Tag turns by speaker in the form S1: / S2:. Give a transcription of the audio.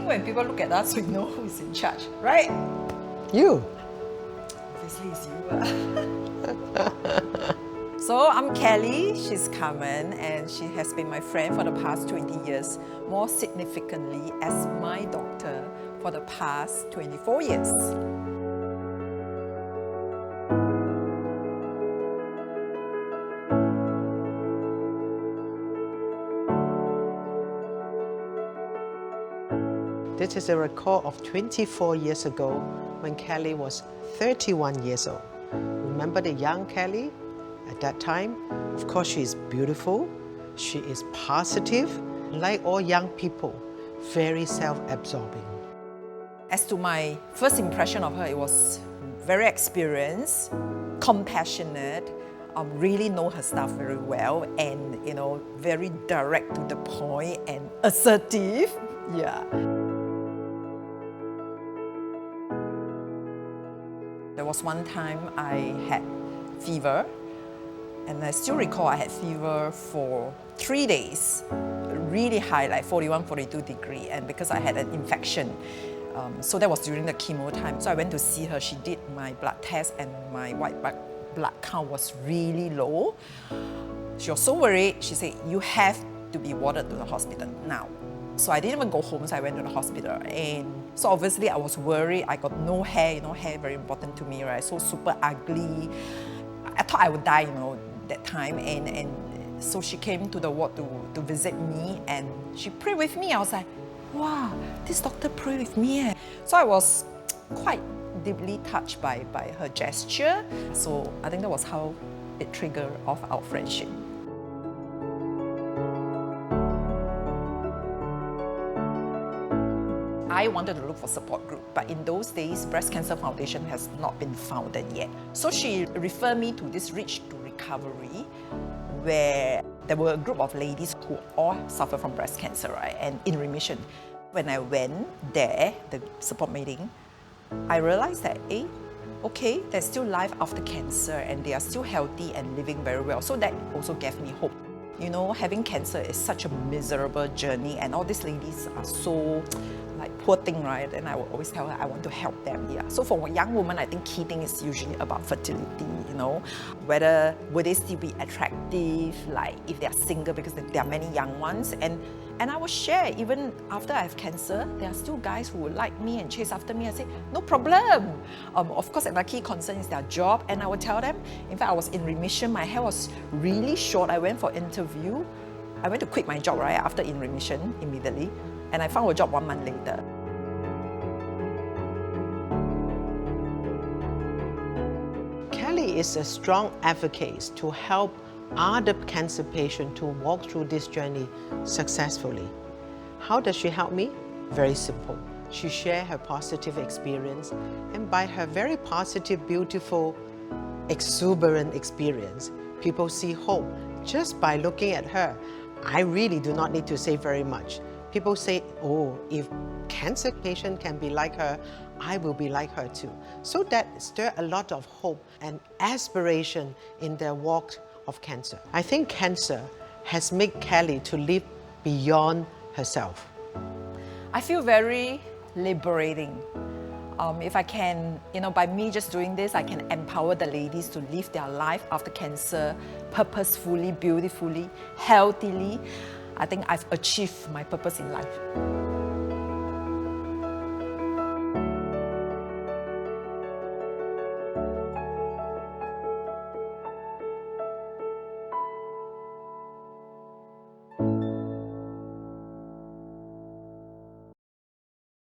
S1: think when people look at us, we know who's in charge, right?
S2: You.
S1: Obviously, it's you. So I'm Kelly, she's Carmen, and she has been my friend for the past 20 years, more significantly as my doctor for the past 24 years.
S2: This is a record of 24 years ago when Kelly was 31 years old. Remember the young Kelly at that time? Of course, she is beautiful, she is positive, like all young people, very self-absorbing.
S1: As to my first impression of her, it was very experienced, compassionate, really know her stuff very well, and very direct to the point and assertive. Yeah. There was one time I had fever, and I still recall I had fever for 3 days, really high, like 41, 42 degrees, and because I had an infection. So that was during the chemo time. So I went to see her, she did my blood test, and my white blood count was really low. She was so worried, she said, you have to be warded to the hospital now. So I didn't even go home, so I went to the hospital. And so obviously I was worried, I got no hair, hair very important to me, right? So super ugly. I thought I would die, that time. And so she came to the ward to visit me, and she prayed with me. I was like, wow, this doctor prayed with me. So I was quite deeply touched by her gesture. So I think that was how it triggered off our friendship. I wanted to look for support group, but in those days, Breast Cancer Foundation has not been founded yet. So she referred me to this Reach to Recovery, where there were a group of ladies who all suffer from breast cancer, right, and in remission. When I went there, the support meeting, I realized that, okay, there's still life after cancer, and they are still healthy and living very well. So that also gave me hope. Having cancer is such a miserable journey, and all these ladies are so poor thing, right? And I will always tell her I want to help them. Yeah. So for a young woman, I think key thing is usually about fertility. Whether will they still be attractive, like if they are single, because there are many young ones. And I will share, even after I have cancer, there are still guys who will like me and chase after me and say, no problem. Of course, the key concern is their job, and I will tell them. In fact, I was in remission. My hair was really short. I went for interview. I went to quit my job right after in remission immediately. And I found a job 1 month later.
S2: Kelly is a strong advocate to help other cancer patients to walk through this journey successfully. How does she help me? Very simple. She shares her positive experience, and by her very positive, beautiful, exuberant experience, people see hope just by looking at her. I really do not need to say very much. People say, oh, if cancer patient can be like her, I will be like her too. So that stirs a lot of hope and aspiration in their walk of cancer. I think cancer has made Kelly to live beyond herself.
S1: I feel very liberating. If I can, by me just doing this, I can empower the ladies to live their life after cancer purposefully, beautifully, healthily. I think I've achieved my purpose in life.